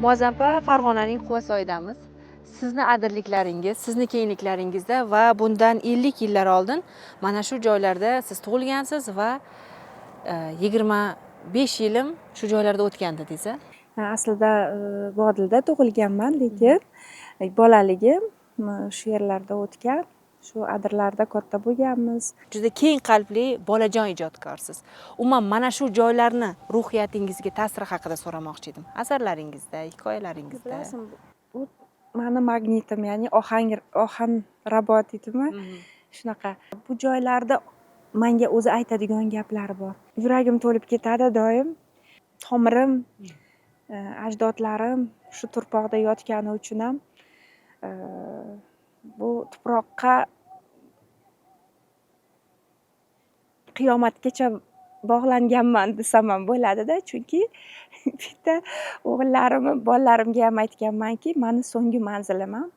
Muazzampa Farg'onaning Quvasoyidamiz. Sizni adirliklaringiz, sizni keyinliklaringizda va bundan 50 yillar oldin mana shu joylarda siz tug'ilgansiz va 25 yilim shu joylarda o'tgan dedingiz. Aslida Vodilda tug'ilganman, lekin bolaligim shu yerlarda o'tgan. Shu adirlarda katta bo'lganmiz. Juda keng qalbli bolajon ijodkorsiz. Umuman mana shu joylarni ruhiyatingizga ta'siri haqida so'ramoqchi edim. Asarlaringizda, hikoyalaringizda. Bilasizmi, bu mani magnitim, ya'ni ohang rabot deydimi? Shunaqa. Bu joylarda menga o'zi aytadigan gaplari bor. Yuragim to'lib ketadi doim. Tomirim, ajdodlarim shu turpoqda yotgani uchun ham bu tuproqqa qiyomatgacha bog'langanman desam ham bo'ladida, chunki bitta bolalarimga ham aytganmanki, mani so'nggi manzilim ham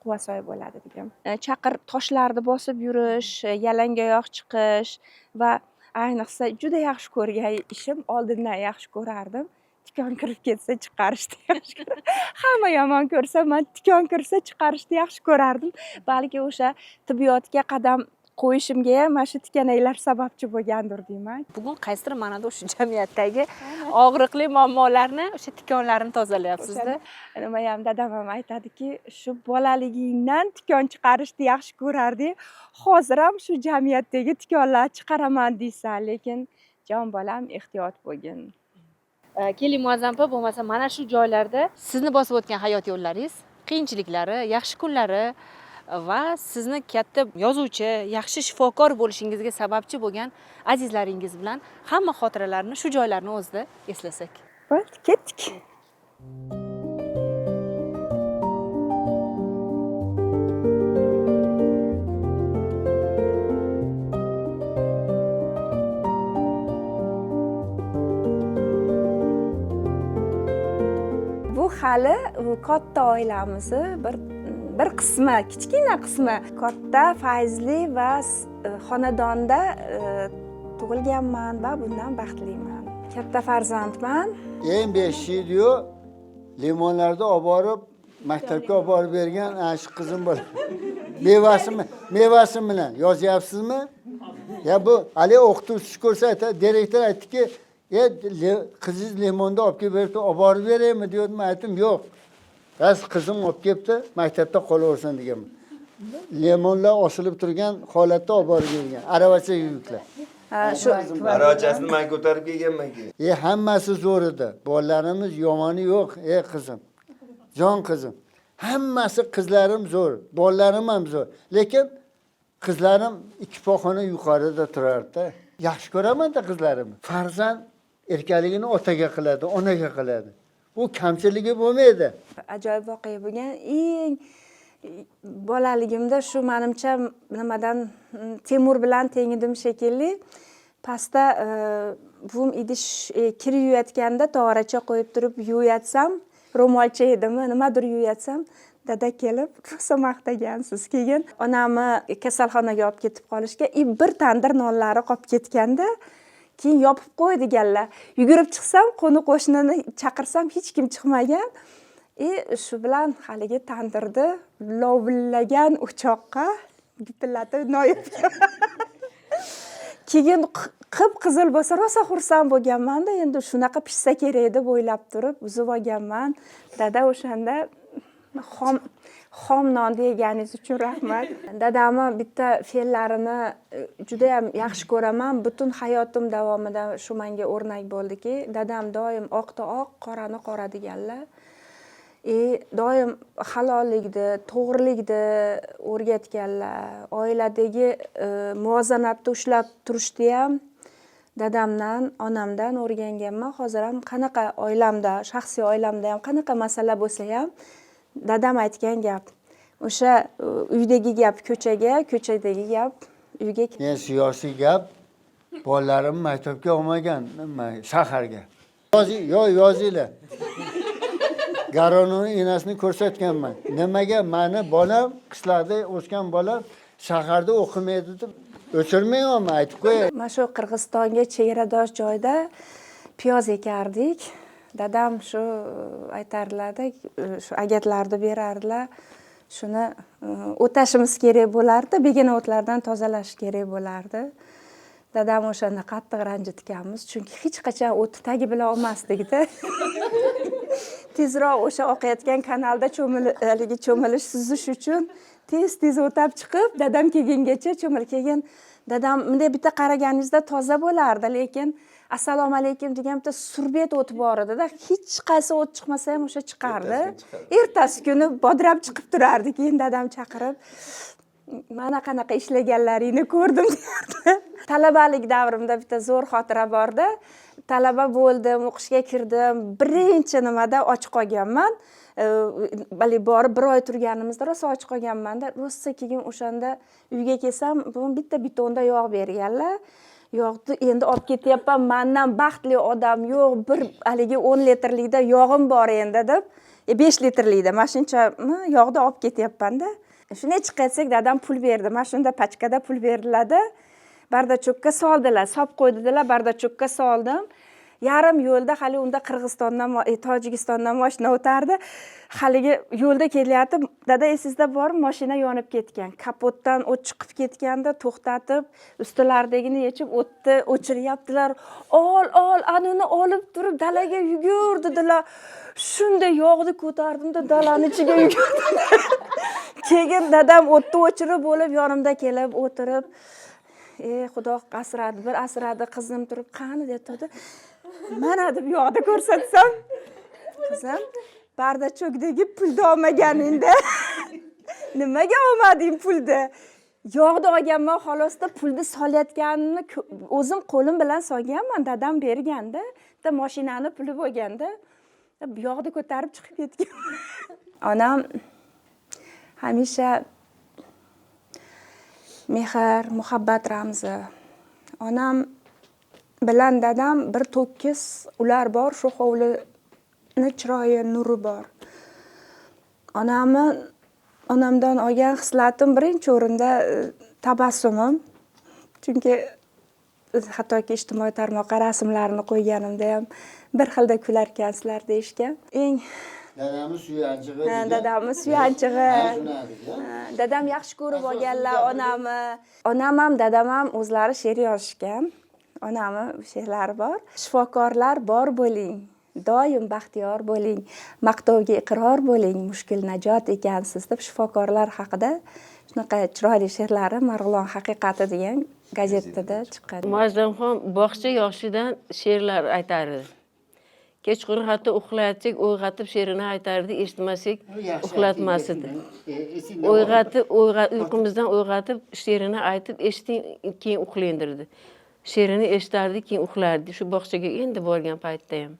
Quvasoy bo'ladi degan. Chaqir toshlarni bosib yurish, yalangoyoq chiqish va ayniqsa juda yaxshi ko'rgan ishim, oldindan yaxshi ko'rardim. Tikon kirib ketsa chiqarishni yaxshi ko'rardim. Hamma yomon ko'rsa, men tikon kirsa chiqarishni yaxshi ko'rardim. Balki o'sha tibbiyotga qadam qo'yishimga ham mana shu tikanaklar sababchi bo'lgandir deyman. Bugun qaysidir ma'noda o'sha jamiyatdagi og'riqli muammolarni, o'sha tikonlarni tozalayapsiz-da. Nima ham dadam ham aytadiki, shu bolaligingdan tikon chiqarishni yaxshi ko'rarding. Hozir ham shu jamiyatdagi tikonlarni chiqaraman deysan, lekin jon bolam ehtiyot bo'lgin. Keling Muazzampa, bo'lmasa mana shu joylarda sizni bosib o'tgan hayot yo'llaringiz, qiyinchiliklari, yaxshi kunlari va sizni katta yozuvchi, yaxshi shifokor bo'lishingizga sababchi bo'lgan azizlaringiz bilan hamma xotiralarni shu joylarni o'zida eslasak. Bo'ldi, ketdik. Bu hali katta oilamizni bir qismi, kichkina qismi, katta fayzli va xonadonda tug'ilganman va bundan baxtliman. Katta farzandman. Eng 5 yil limonlarni olib borib maktabga olib borib bergan shu qizim bor. Mevasi bilan yozyapsizmi? Ya bu hali o'qituvchi ko'rsatdi, direktor aytdiki, qizingiz limonni olib kelib berdi, olib borib beraymi dedim, aytdim, yo'q. Bas qizim olib kelibdi, maktabda qolaversin deganman. Limonlar osilib turgan holatda olib borib bergan, aravacha yuklar. Shu aravachasini men ko'tarib kelganman keyin. Hammasi zo'r edi. Bolalarimiz yomoni yo'q, qizim. Jon qizim. Hammasi qizlarim zo'r, bolalarim ham zo'r. Lekin qizlarim ikki pog'ona yuqorida turardi. Yaxshi ko'raman-da qizlarimni. Farzand erkaligini otaga qiladi, onaga qiladi. Bu kamchiligi bo'lmaydi. Ajoyib voqea bo'lgan. Eng bolaligimda shu menimcha nimadan Temur bilan teng edim shekilli. Pastda buvim idish kir yuvayotganda tog'oracha qo'yib turib yuvatsam, ro'molcha edimi, nimadir yuvatsam, dada kelib rosa maqtagansiz. Keyin onamni kasalxonaga olib ketib qolishga, bir tandir nonlari qolib ketganda, keyin yopib qo'y deganlar. Yugurib chiqsam, qo'ni qo'shnini chaqirsam hech kim chiqmagan. Shu bilan haligi tandirni lovillagan o'choqqa bitillatib noyibga. Keyin qip-qizil bo'lsa rosa xursand bo'lganman-da, endi shunaqa pishsa kerak deb o'ylab turib buzib olganman. Dada o'shanda xom nonni yeganingiz uchun rahmat. Dadamni bitta fe'llarini juda ham yaxshi ko'raman. Butun hayotim davomida shu menga o'rnak bo'ldiki, dadam doim oqda oq, qorani qora deganlar. Doim halollikni, to'g'rilikni o'rgatganlar. Oiladagi muvozanatni ushlab turishni ham dadamdan, onamdan o'rganganman. Hozir ham qanaqa oilamda, shaxsiy oilamda ham qanaqa masala bo'lsa ham dadam aytgan gap. O'sha uydagi gap ko'chaga, ko'chadagi gap uyga. Men siyosiy gap bolalarim maktabga olmagan, shaharga. Yozinglar. Garonning enasini ko'rsatganman. Nimaga meni bolam qishloqda o'sgan bolam shaharda o'qimaydi deb o'chirmayman, aytib qo'yay. Mana shu Qirg'izistonga chegaradosh joyda piyoz ekardik. dadam shu aytardilarda, shu agatlarni berardilar. Shuni o'tashimiz kerak bo'lardi, begona o'tlardan tozalash kerak bo'lardi. Dadam o'shanda qattiq ranjitganmiz, chunki hech qachon o'tni tagi bilan olmasdik-da. Tezroq o'sha oqayotgan kanalda cho'milish suzish uchun tez o'tab chiqib, dadam kelgungacha keyin dadam bunday bitta qaraganingizda toza bo'lardi, lekin assalomu alaykum degan bitta surbet o't bor edi-da, hech qaysi o't chiqmasa ham o'sha chiqardi. Ertasi kuni bodrab chiqib turardi, keyin dadam chaqirib, mana qanaqa ishlaganlaringni ko'rdim derdi. Talabalik davrimda bitta zo'r xotira borda. Talaba bo'ldim, o'qishga kirdim. Birinchi nimada och qolganman. Bali borib 1 oy turganimizda rosa och qolganman-da. Rosa keyin o'shanda uyga kelsam, bu bitta bitonda yog' berganlar. Yog'ni endi olib ketyapman. Mendan baxtli odam yo'q. Bir haligi 10 litrlikda yog'im bor endi deb, 5 litrlikda mashincha yog'ni olib ketyapman-da. Shunday chiqatsak dadam pul berdi. Mana shunda pachkada pul berdilar-da. Bardachokka soldilar, solib qo'ydilar, bardachokka soldim. Yarim yo'lda hali unda Qirg'izistondan, Tojikistondan mashina o'tardi. Haligi yo'lda kelyapti, dada esingizda bormi, mashina yonib ketgan. Kapotdan o't chiqib ketganda to'xtatib, ustilaridagini yechib o'tni o'chiryaptilar. Ol, anini olib turib dalaga yugur dedilar. Shunday yog'ni ko'tardim-da, dalaning ichiga yugurdim. Keyin dadam o'tni o'chirib bo'lib yonimda kelib o'tirib, xudo asradi, bir asradi, qizim turib, qani deb turdi. Mana deb yog'da ko'rsatsam, qizim, bardachokdagi pulni olmaganingda. Nimaga olmading pulni? Yog'ni olganman, xolosda pulni solayotganimni o'zim qo'lim bilan solganman, dadam berganda, bitta mashinani puli bo'lganda, yog'ni ko'tarib chiqib ketgan. Onam hamisha mehr, muhabbat ramzi. Onam bilan dadam bir to'kis ular bor, shu hovlini chiroyi, nuri bor. Onamdan olgan hislatim birinchi o'rinda tabassumim. Chunki hattoki ijtimoiy tarmoqqa rasmlarini qo'yganimda ham bir xilda kular ekansizlar deyishgan. Dadamiz suyanchig'i. Dadamiz suyanchig'i. Dadam yaxshi ko'rib olganlar onamni. Onam ham, dadam ham o'zlari she'r yozishgan. Onamni she'rlari bor. Shifokorlar bor bo'ling, doim baxtiyor bo'ling, maqtovga iqror bo'ling, mushkul najot ekansiz deb shifokorlar haqida shunaqa chiroyli she'rlari Marg'ilon haqiqati degan gazetada chiqqan. Muazzamxon bog'cha yoshidan she'rlar aytardi. Kechqurun hatto uxlayotsak, uyg'otib she'rini aytardi, eshitmasak uxlatmas edi. Uyqumizdan uyg'otib she'rini aytib, eshiting, keyin uxlayindirdi. She'rini eshitardi, keyin uxlardi. Shu bog'chaga endi borgan paytda ham.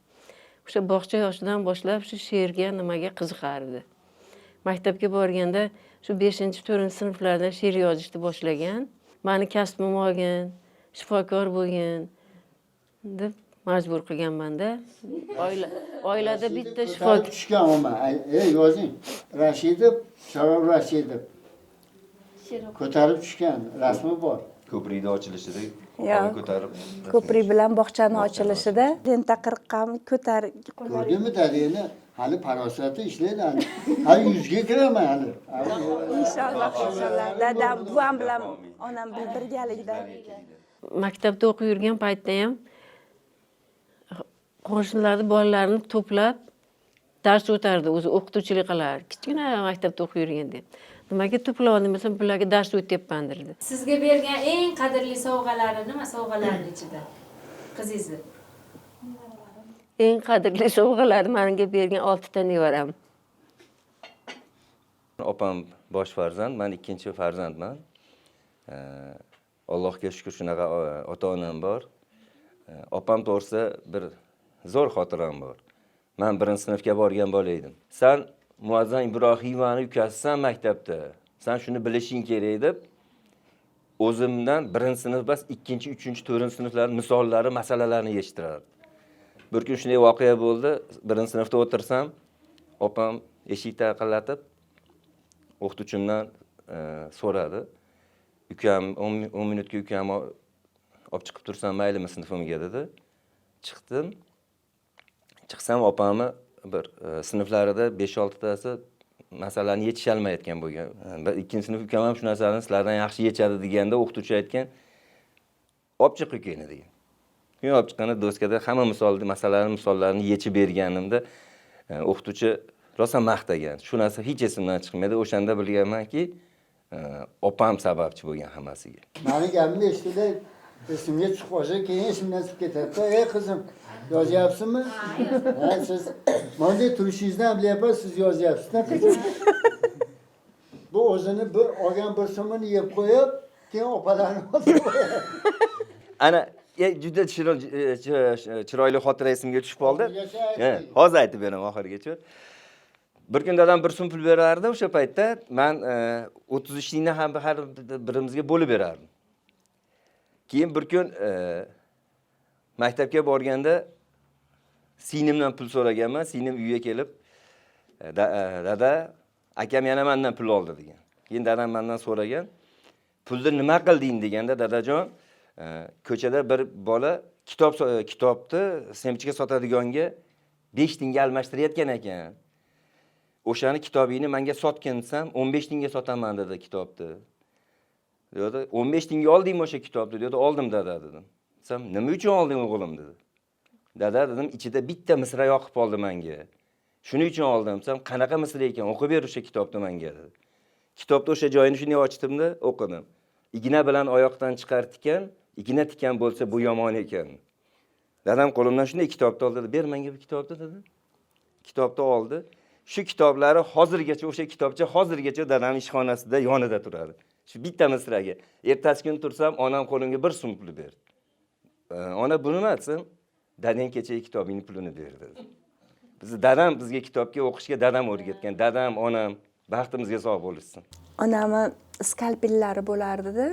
O'sha bog'cha yoshidan boshlab shu she'rga, nimaga qiziqardi. Maktabga borganda shu 5-4 sinflardan she'r yozishni boshlagan. Meni kasbim olgin, shifokor bo'lgin deb majbur qilganman-da. Oilada bitta shifokor tushgan oma. Yozing. Rashidov, Sharof Rashidov. Ko'tarib tushgan rasmi bor. Ko'prikda ochilishida ko'tarib. Ko'prik bilan bog'chani ochilishida lenta qirqqan ko'tarib. Ko'rdingmi dadani? Hali farosati ishlaydi. Hali 100ga kiraman hali. Inshaalloh. Dadam, buvam bilan onam birgalikda. Maktabda o'qib yurgan paytda ham qo'shnilarni bolalarini to'plab dars o'tardi, o'zi o'qituvchilik qilar. Kichkina maktabda o'qib yurganda. Nimaga to'plavdim desam, bularga dars o'tyapman derdi. Sizga bergan eng qadrli sovg'alari nima sovg'alarning ichida? Qizingizni. Eng qadrli sovg'alar menga bergan 6 ta nevaram. Opam bosh farzand, men ikkinchi farzandman. Allohga shukr shunaqa ota-onam bor. Opam to'g'risida bir zo'r xotiram bor. Men 1-sinfga borgan bola edim. Sen Muazzam Ibrohimani ukasisan maktabda. Sen shuni bilishing kerak deb o'zimdan 1-sinf bas 2-chi, 3-chi, 4-sinflar misollari, masalalarni yechtirardi. Bir kun shunday voqea bo'ldi. 1-sinfda o'tirsam, opam eshikni taqillatib o'qituvchimdan so'radi. Ukam 10 minutga ukamni olib chiqib tursam maylimi sinfimga dedi. Chiqdim. chiqsam opamni bir sinflarida 5-6 tasi masalani yechisholmayotgan bo'lgan. Bir ikkinchi sinf ukam ham shu narsani sizlardan yaxshi yechadi deganda o'qituvchi aytgan, olib chiq ukangni degan. Keyin olib chiqqanda doskada hamma misollarini yechib berganimda o'qituvchi rosa maqtagan. Shu narsa hech esimdan chiqmaydi. O'shanda bilganmanki, opam sababchi bo'lgan hammasiga. Mani gapimni eshitdi, esimga chiqib qolsa, keyin esimdan chiqib ketadi. Ey qizim, yozyapsizmi? Ha, siz bunday turishingizdan bilyapman, siz yozyapsiz-da qizim. Bu o'zini bir olgan bir so'mini yeb qo'yib, keyin opalarini olib qo'yadi. Ana juda chiroyli xotira esimga tushib qoldi. Hozir aytib beraman oxirigacha. Bir kun dadam bir so'm pul berardi o'sha paytda. Men 33 tingni ham har birimizga bo'lib berardim. Keyin bir kun maktabga borganda singlimdan pul so'raganman. Singlim uyga kelib, dada, akam yana mendan pul oldi degan. Keyin dadam mendan so'ragan, pulni nima qilding deganda, dadajon, ko'chada bir bola kitobni semchiga sotadiganga 5 tingga almashtirayotgan ekan. O'shani kitobingni menga sotgin desam, 15 tingga sotaman dedi kitobni. Dedi, 15 tingga oldingmi o'sha kitobni? Dedi, oldim dada dedim. Desam, nima uchun olding o'g'lim dedi. Dada dedim, ichida bitta misra yoqib oldi menga. Shuning uchun oldim desam, qanaqa misra ekan? O'qib ber o'sha kitobni menga dedi. Kitobda o'sha joyini shunday ochdimda, o'qidim. Igna bilan oyoqdan chiqar tikan, igna tikan bo'lsa bu yomon ekan. Dadam qo'limdan shunday kitobni oldi, ber menga bu kitobni dedi. Kitobni oldi. Shu kitoblari hozirgacha, o'sha kitobcha hozirgacha dadamning ishxonasida yonida turadi. Shu bitta misraga. Ertasi kun tursam, onam qo'limga 1 so'm pul berdi. Ona buni nima desam, dadang kechagi kitobingning pulini berdi. Dadam bizga kitobga o'qishga dadam o'rgatgan. Dadam, onam baxtimizga sog' bo'lishsin. Onamni skalpellari bo'lardi-da.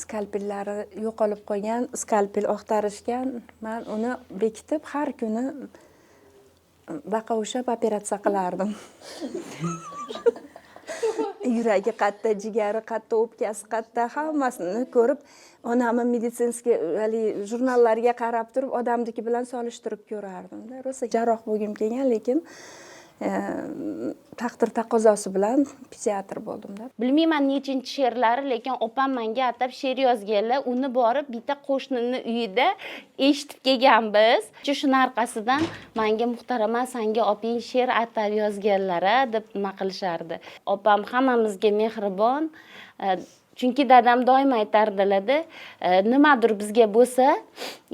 Skalpellari yo'qolib qolgan, skalpel oqtarishgan. Men uni bekitib har kuni baqa o'shab operatsiya qilardim. Yuragi qatta, jigari qatta, o'pkasi qatta, hammasini ko'rib, onamni meditsinskiy jurnallarga qarab turib, odamniki bilan solishtirib ko'rardim-da. Rosa jarroh bo'lgim kelgan, lekin taqdir taqozosi bilan psixiatr bo'ldim-da. Bilmayman nechinchi she'rlari, lekin opam menga atab she'r yozganlar. Uni borib bitta qo'shnini uyida eshitib kelganmiz. Shuni orqasidan menga muhtarama senga oping she'r atab yozganlar-a deb nima qilishardi. Opam hammamizga mehribon. Chunki dadam doim aytardilar-da, nimadir bizga bo'lsa,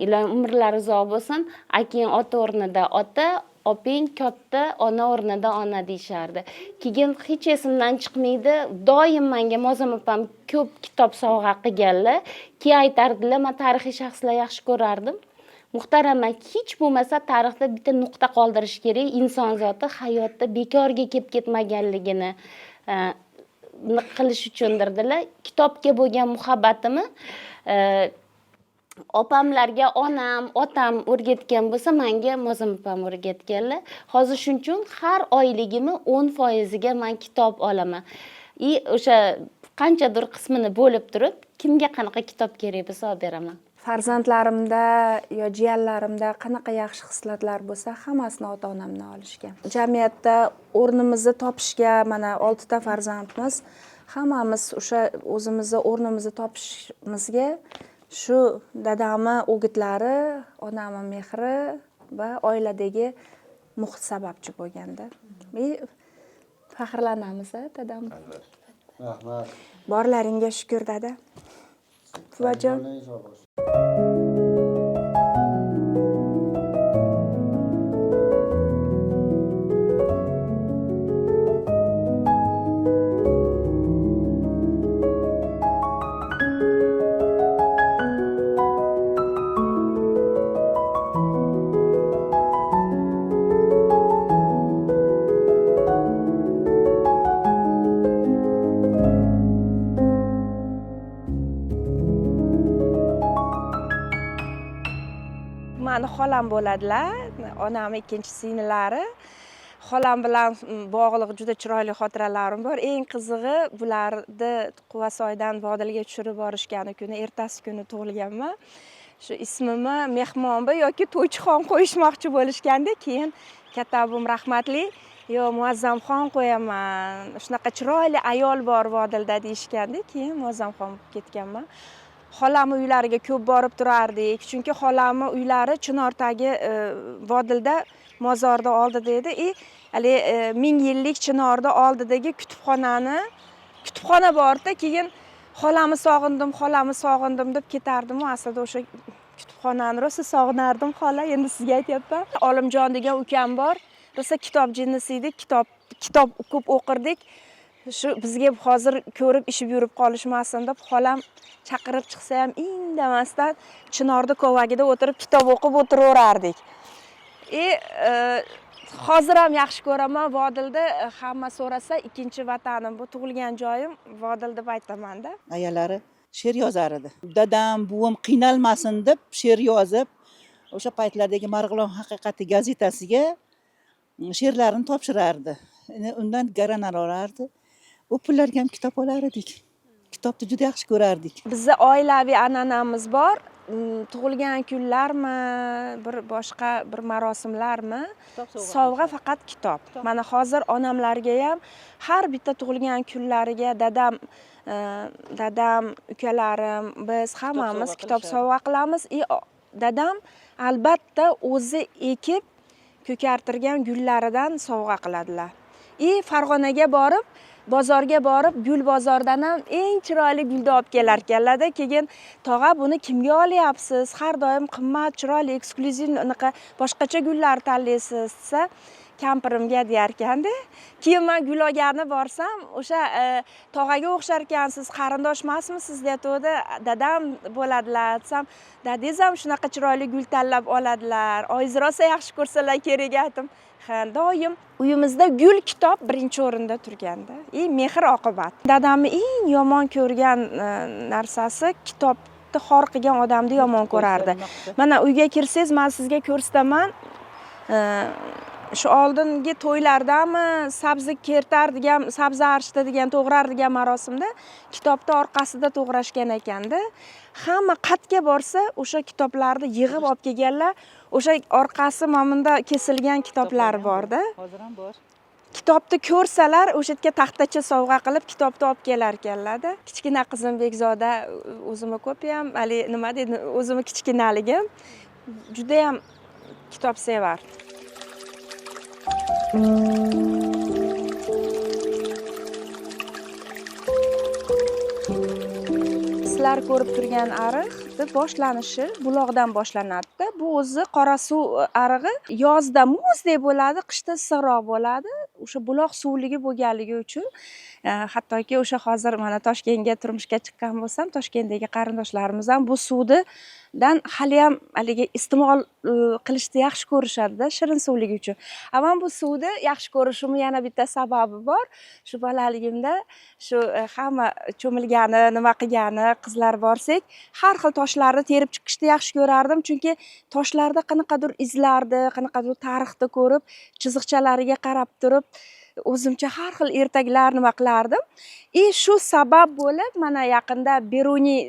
ilohim umrlari uzoq bo'lsin, akang ota o'rnida ota, oping katta, ona o'rnida ona deyishardi. Keyin hech esimdan chiqmaydi, doim menga Mozam opam ko'p kitob sovg'a qilganlar. Keyin aytardilar, men tarixiy shaxslar yaxshi ko'rardim. Muhtarama, hech bo'lmasa tarixda bitta nuqta qoldirish kerak, inson zoti hayotda bekorga kelib ketmaganligini qilish uchundirdilar. Kitobga bo'lgan muhabbatimni opamlarga onam, otam o'rgatgan bo'lsa, menga Mozam opam o'rgatganlar. Hozir shuning uchun har oyligimni 10% ga men kitob olaman. O'sha qanchadir qismini bo'lib turib, kimga qanaqa kitob kerak bo'lsa olib beraman. Farzandlarimda yo jiyanlarimda qanaqa yaxshi xislatlar bo'lsa, hammasini ota-onamdan olishgan. Jamiyatda o'rnimizni topishga, mana 6 ta farzandmiz, hammamiz o'sha o'zimizni o'rnimizni topishimizga shu dadamni o'gitlari, onamni mehri va oiladagi muhit sababchi bo'lganda. Faxrlanamiz, dadam. Rahmat. Borlaringga shukr, dada. Buvajon. Mani xolam bo'ladilar, onam ikkinchi singlari. Xolam bilan bog'liq juda chiroyli xotiralarim bor. Eng qizig'i, bularni Quvasoydan Vodilga tushirib borishgani kuni, ertasi kuni tug'ilganman. shu ismimni mehmonbi yoki to'ychixon qo'yishmoqchi bo'lishganda, keyin katta abim rahmatli, "Yo, Muazzamxon qo'yaman. Shunaqa chiroyli ayol bor Vodilda" deyishganda, keyin Muazzamxon bo'lib ketganman. Xolamni uylariga ko'p borib turardik, chunki xolamni uylari Chinordagi Vodilda mozorda oldida edi. Hali 1000 yillik Chinorda oldidagi kutubxona borda, keyin xolamni sog'indim deb ketardim. Aslida o'sha kutubxonani rosa sog'inardim xola, endi sizga aytyapman. Olimjon degan ukam bor. Rosa kitob jinnisi edik, kitob ko'p o'qirdik. Shu bizga hozir ko'rib ishib yurib qolishmasin deb xolam chaqirib chiqsa ham indamasdan Chinorda kovagida o'tirib kitob o'qib o'tiraverardik. Hozir ham yaxshi ko'raman Vodilda, hamma so'rasa ikkinchi vatanim, bu tug'ilgan joyim Vodil deb aytaman-da. Ayalari she'r yozar edi. Dadam, buvim qiynalmasin deb she'r yozib, o'sha paytlardagi Marg'ilon haqiqati gazetasiga she'rlarini topshirardi. Undan garanar olardi. U pullarga ham kitob olar edik. Kitobni juda yaxshi ko'rardik. Bizning oilaviy an'anamiz bor. Tug'ilgan kunlarmi, boshqa bir marosimlarmi, sovg'a faqat kitob. Mana hozir onamlarga ham har bitta tug'ilgan kunlariga dadam, ukalarim, biz hammamiz kitob sovg'a qilamiz. Dadam albatta o'zi ekib ko'kartirgan gullaridan sovg'a qiladilar. Farg'onaga borib, bozorga borib, gul bozordan ham eng chiroyli gulni olib kelar ekanlar-da. Keyin "Tog'a, buni kimga olyapsiz? Har doim qimmat, chiroyli, eksklyuziv unaqa boshqacha gullar tanlaysiz" desa, kampirimga deyar ekanda. Keyin men gul olgani borsam, o'sha tog'aga o'xshar ekansiz, qarindosh emasmisiz deyatdi. Dadam bo'ladilar desam, "Dadangiz ham shunaqa chiroyli gul tanlab oladilar. Oyingiz rosa yaxshi ko'rsalar kerak" aytdim. Ha, doim uyimizda gul, kitob birinchi o'rinda turganda. Mehr oqibat. Dadamni eng yomon ko'rgan narsasi kitobni xor qilgan odamni yomon ko'rardi. Mana uyga kirsangiz, men sizga ko'rsataman. Shu oldingi to'ylardami sabzi kertar degan, sabzi arshda degan to'g'rar degan marosimda kitobni orqasida to'g'rashgan ekanda. Hamma qatga borsa, o'sha kitoblarni yig'ib olib kelganlar. O'sha orqasi mamunda kesilgan kitoblar bor-da. Hozir ham bor. Kitobni ko'rsalar, o'sha yerga taxtacha sovg'a qilib kitobni olib kelar ekanlar-da. Kichkina qizim Bekzoda o'zimni ko'p ham, hali nima deydi, o'zimni kichkinaligim juda ham kitob sevar. Sizlar ko'rib turgan ariq boshlanishi buloqdan boshlanadi. Bu o'zi Qorasuv arig'i yozda muzdek bo'ladi, qishda issiqroq bo'ladi. O'sha buloq suvligi bo'lganligi uchun hattoki o'sha hozir mana Toshkentga turmushga chiqqan bo'lsam, Toshkentdagi qarindoshlarimiz ham bu suvdan hali ham haligi iste'mol qilishni yaxshi ko'rishadi-da, shirin suvligi uchun. Ammo bu suvni yaxshi ko'rishimning yana bitta sababi bor. Shu bolaligimda shu hamma cho'milgani, nima qilgani, qizlar borsak, har xil toshlarni terib chiqishni yaxshi ko'rardim, chunki toshlarda qanaqadir izlarni, qanaqadir tarixni ko'rib, chiziqchalariga qarab turib, o'zimcha har xil ertaklar nima qilardim. Shu sabab bo'lib, mana yaqinda Beruniy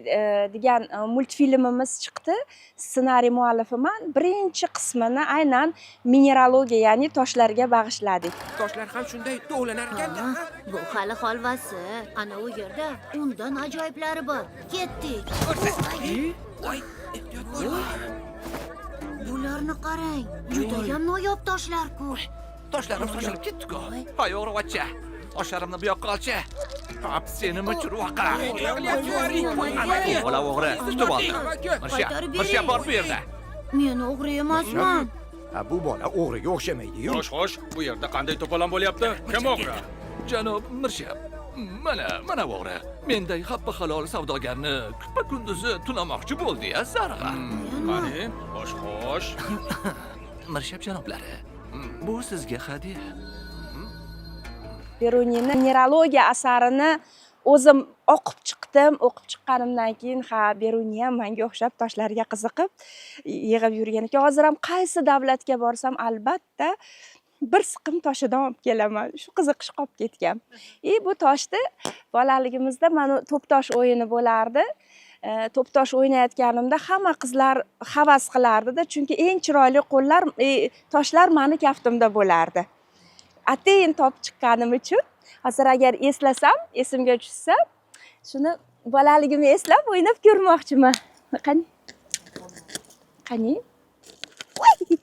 degan multfilmimiz chiqdi. Ssenariy muallifiman. Birinchi qismini aynan mineralogiya, ya'ni toshlarga bag'ishladik. Toshlar ham shunday tovlanar ekanda. Bu hali holvasi. Ana u yerda undan ajoyiblari bor. Ketdik. Voy, ehtiyot bo'l. Bularni qarang. Juda ham noyob toshlar-ku. Toshlarim sochilib ketdi-ku. Hoy, o'g'rivochcha. Toshlarimni bu yoqqa olchi. Hop, senimi churvaqa. Bola o'g'ri, tutib oldi. Mirsha bor bu yerda. Men o'g'ri emasman. Bu bola o'g'riga o'xshamaydi-yu. Xo'sh, bu yerda qanday to'polon bo'lyapti? Kim o'g'ri? Janob Mirsha, mana o'g'ri. Menday happa halol savdogarni kupa kunduzi tunamoqchi bo'ldi-ya, zarg'a. Qani, xo'sh. Mirshab janoblari, bu sizga hadya. Beruniyning mineralogiya asarini o'zim o'qib chiqdim. O'qib chiqqanimdan keyin Beruniy ham menga o'xshab toshlarga qiziqib yig'ib yurgan ekan. Hozir ham qaysi davlatga borsam albatta bir siqim toshidan olib kelaman. Shu qiziqish qolib ketgan. Bu toshni bolaligimizda mana to'p tosh o'yini bo'lardi. to'p-tosh o'ynayotganimda hamma qizlar havas qilardida, chunki eng chiroyli qo'llar toshlar mani kaftimda bo'lardi. Atayin topib chiqqanim uchun hozir agar eslasam, esimga tushsa, shuni bolaligimni eslab o'ynab ko'rmoqchiman. Qani? Qani? Voy!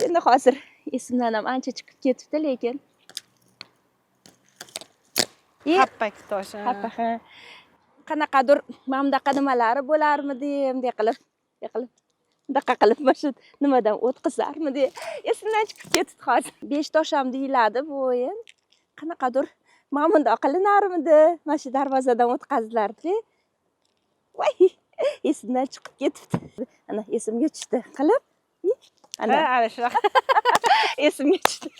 Endi hozir esimdan ham ancha chiqib ketibdi, lekin Happak toshi. Happa, ha. Qanaqadir mana bunaqa nimalari bo'larmidi, bunday qilib, bunaqa qilib mana shu nimadan o'tkazarmidi, esimdan chiqib ketdi hozir. 5 tosh ham deyiladi bu o'yin. Qanaqadir mana bundoq qilinarmidi, mana shu darvozadan o'tkazilardi. Voy, esimdan chiqib ketibdi. Ana esimga tushdi. Qilib, ana shunaqa. esimga tushdi.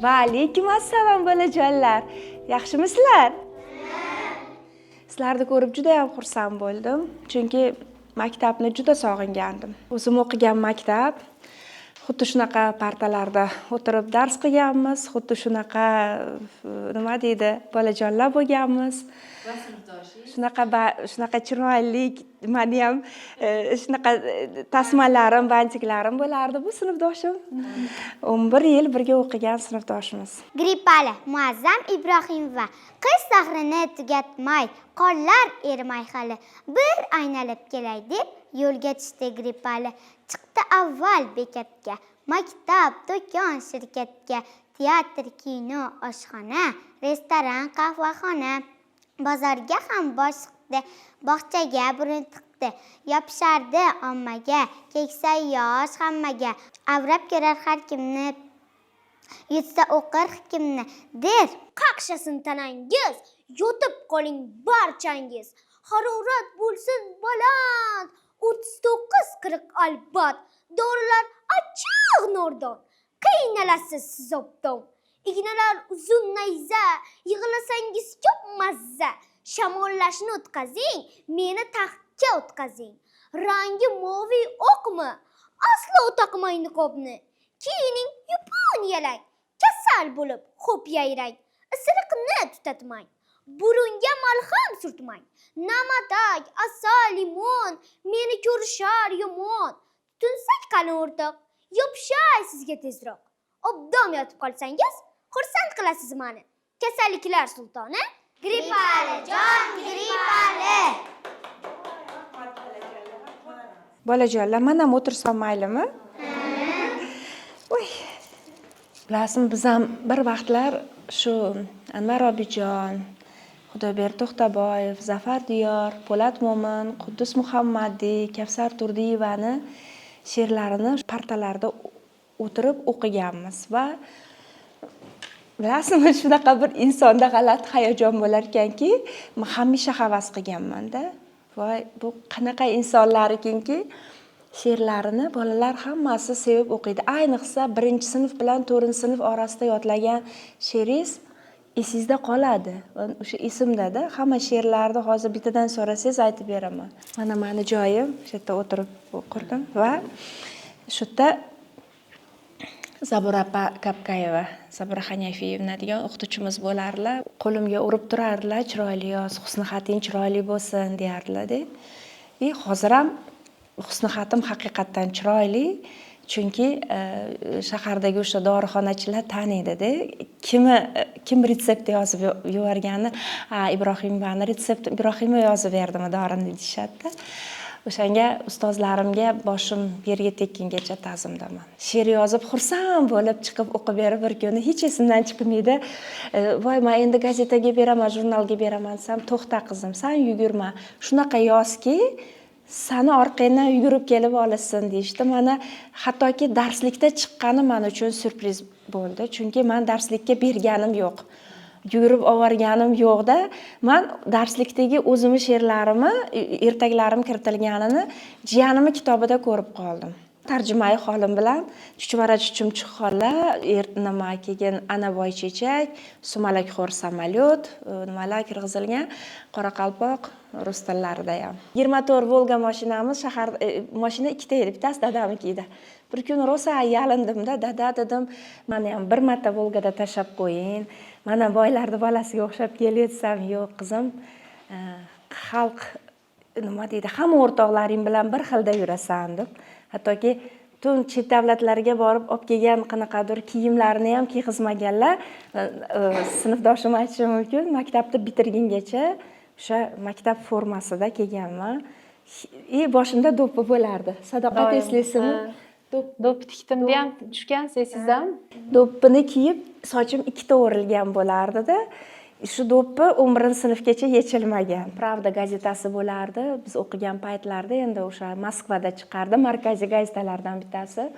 Va alaykum assalom bolajonlar. Yaxshimisizlar? Sizlarni ko'rib juda ham xursand bo'ldim, chunki maktabni juda sog'ingandim. O'zim o'qigan maktab, xuddi shunaqa partalarda o'tirib dars qilganmiz, xuddi shunaqa nima deydi, bolajonlar bo'lganmiz. Shunaqa chiroyli, meni ham shunaqa tasmalarim, bantiklarim bo'lardi bu sinfdoshim. 11 yil birga o'qigan sinfdoshimiz. Gripali Muazzam Ibrohimova qish sahrini tugatmay, qonlar erimay hali bir aynalib kelay deb yo'lga tushdi Gripali. Chiqdi avval bekatga, maktab, do'kon, shirkatga, teatr, kino, oshxona, restoran, qahvaxona. Bozorga ham bosh chiqdi, bog'chaga burun tiqdi, yopishardi ommaga, keksa yosh hammaga, avrab ko'rar har kimni, yutsa o'qir hikimni, der. Qaqshasin tanangiz, yotib qoling barchangiz, harorat bo'lsin baland, 39-40 albat, dorilar achchiq nordon, qiynalasiz siz obdon. Ignalar uzun nayza, yig'lasangiz ko'p mazza, shamollashni o'tkazing, meni taxtga o'tkazing. Rangi moviy o'qmi, aslo taqmay niqobni, kiyining yupun yalang, kasal bo'lib xo'p yayrang, isiriqni tutatmang, burunga malham surtmang, namatak, asal, limon, meni ko'rishar yomon, tutunsak qani o'rtoq, yopishay sizga tezroq, obdom yotib qolsangiz, xursand qilasiz mani, kasalliklar sultoni Gripali jon, Gripali. Bolajonlar, men ham o'tirsam maylimi? Voy. Bilasizmi, biz ham bir vaqtlar shu Anvar Obijon, Xudoberdi To'xtaboyev, Zafar Diyor, Po'lat Mo'min, Quddus Muhammadiy, Kavsar Turdiyevani she'rlarini partalarda o'tirib o'qiganmiz va bilasizmi, shunaqa bir insonda g'alati hayajon bo'lar ekanki, men hamisha havas qilganman-da. Voy, bu qanaqa insonlar ekanki, she'rlarini bolalar hammasi sevib o'qiydi. Ayniqsa 1-sinf bilan 4-sinf orasida yodlagan she'ringiz esingizda qoladi. O'sha esimda-da, hamma she'rlarni hozir bittadan so'rasangiz aytib beraman. Mana meni joyim, shu yerda o'tirib o'qirdim va shu yerda Zabura Kapkayeva, Zabura Hanafiyevna degan o'qituvchimiz bo'larlar. Qo'limga urib turardilar, chiroyli yoz, husnixating chiroyli bo'lsin deyardilar-da. Hozir ham husnixatim haqiqatdan chiroyli, chunki shahardagi o'sha dorixonachilar taniydi-da. Kim retsept yozib yuborgani, Ibrohimovani retsept Ibrohimova yozib berdimi dorini deyishadi-da. O'shanga ustozlarimga boshim yerga tekkangacha ta'zimdaman. She'r yozib xursand bo'lib chiqib o'qib berib bir kuni hech esimdan chiqmaydi. Voy, men endi gazetaga beraman, jurnalga beraman desam, to'xta qizim, sen yugurma. Shunaqa yozki, sani orqangdan yugurib kelib olsin deyishdi. Mana hattoki darslikda chiqqani men uchun syurpriz bo'ldi, chunki men darslikka berganim yo'q. yugurib olvorganim yo'qda. Men darslikdagi o'zimni she'rlarimni, ertaklarim kiritilganini jiyanimni kitobida ko'rib qoldim. Tarjimai holim bilan Chuchvara chuchumchuq xola, nima keyin ana boy chechak, sumalakxo'r samolyot, nimalar kirgizilgan Qoraqalpoq rus tillarida ham. 24 Volga mashinamiz shahar mashina ikkita edi, bittasi dadamniki edi. Bir kun rosa yalindimda, dada dedim, meni ham bir marta Volgada tashab qo'ying. Mana boylarni bolasiga o'xshab kelyapsam, yo'q qizim, xalq nima deydi, hamma o'rtoqlaring bilan bir xilda yurasan deb. Hattoki tun chet davlatlarga borib olib kelgan qanaqadir kiyimlarni ham kiygizmaganlar, sinfdoshim aytishi mumkin, maktabni bitirgungacha o'sha maktab formasida kelganman. Boshimda do'ppi bo'lardi. Sadoqat eslasizmi? Do'ppi tiktimda ham tushgansiz ham. Do'ppini kiyib, sochim ikkita o'rilgan bo'lardi-da. Shu do'ppi 11-sinfgacha yechilmagan. Pravda gazetasi bo'lardi. Biz o'qigan paytlarda endi o'sha Moskvada chiqardi, markaziy gazetalardan bittasi.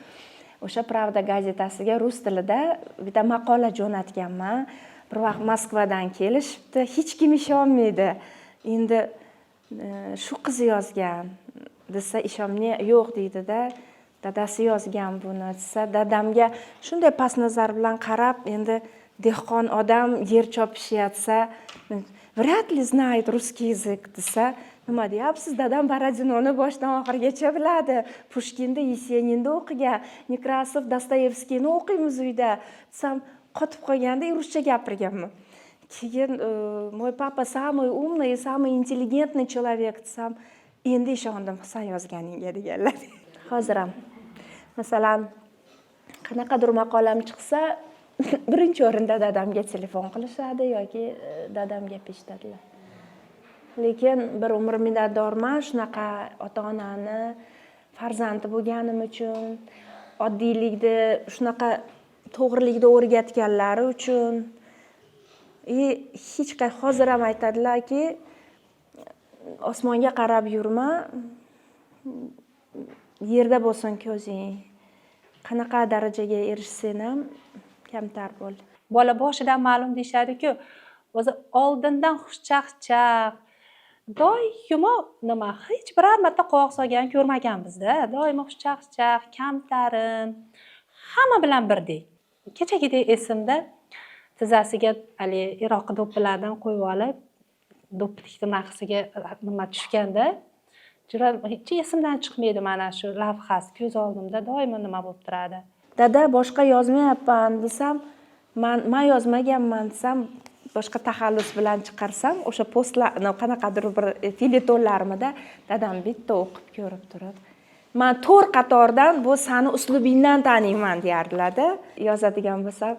O'sha Pravda gazetasiga rus tilida bitta maqola jo'natganman. Bir vaqt Moskvadan kelishibdi, hech kim ishonmaydi. Endi shu qiz yozgan desa ishonmay yo'q deydi-da. Dadasi yozgan buni desa, dadamga shunday past nazar bilan qarab, endi dehqon odam yer chopishyapsa, vряд ли знает русский язык desa, nima deyapsiz? Dadam Borodinoni boshdan oxirigacha biladi. Pushkinni, Yeseninni o'qigan, Nekrasov, Dostoyevskiyni o'qiymiz uyda. Desam, qotib qolganda ruscha gapirganman. Keyin "Мой папа самый умный, самый интеллигентный человек" desam, endi ishondim sen yozganingga deganlar. Hozir ham masalan qanaqadir maqolam chiqsa, birinchi o'rinda dadamga telefon qilishadi yoki dadamga peshtatadilar. Lekin bir umr minnatdorman shunaqa ota-onani farzandi bo'lganim uchun, oddiylikni, shunaqa to'g'rilikni o'rgatganlari uchun. Hech qay hozir ham aytadilarki, osmonga qarab yurma, yerda bo'lsin ko'zing. Qanaqa darajaga erishsang ham kamtar bo'l. Bola boshidan ma'lum deyshadi-ku, o'zi oldindan xushchaqchaq, doimo nima, hech biror marta qovoq solgan ko'rmaganmiz-da. Doimo xushchaqchaq, kamtarin, hamma bilan birdek. Kechagidek esimda tizzasiga hali Iroqi do'ppilardan qo'yib olib, do'ppi tikdi naqsiga nima tushganda, hech esimdan chiqmaydi mana shu lavhasi ko'z oldimda doimo nima bo'lib turadi. Dada boshqa yozmayapman desam, men yozmaganman desam, boshqa taxallus bilan chiqarsam, o'sha postlarni qanaqadir bir felyetonlarimda dadam bitta o'qib ko'rib turib, men 4 qatordan bu seni uslubingdan taniyman deyardilar-da. Yozadigan bo'lsam,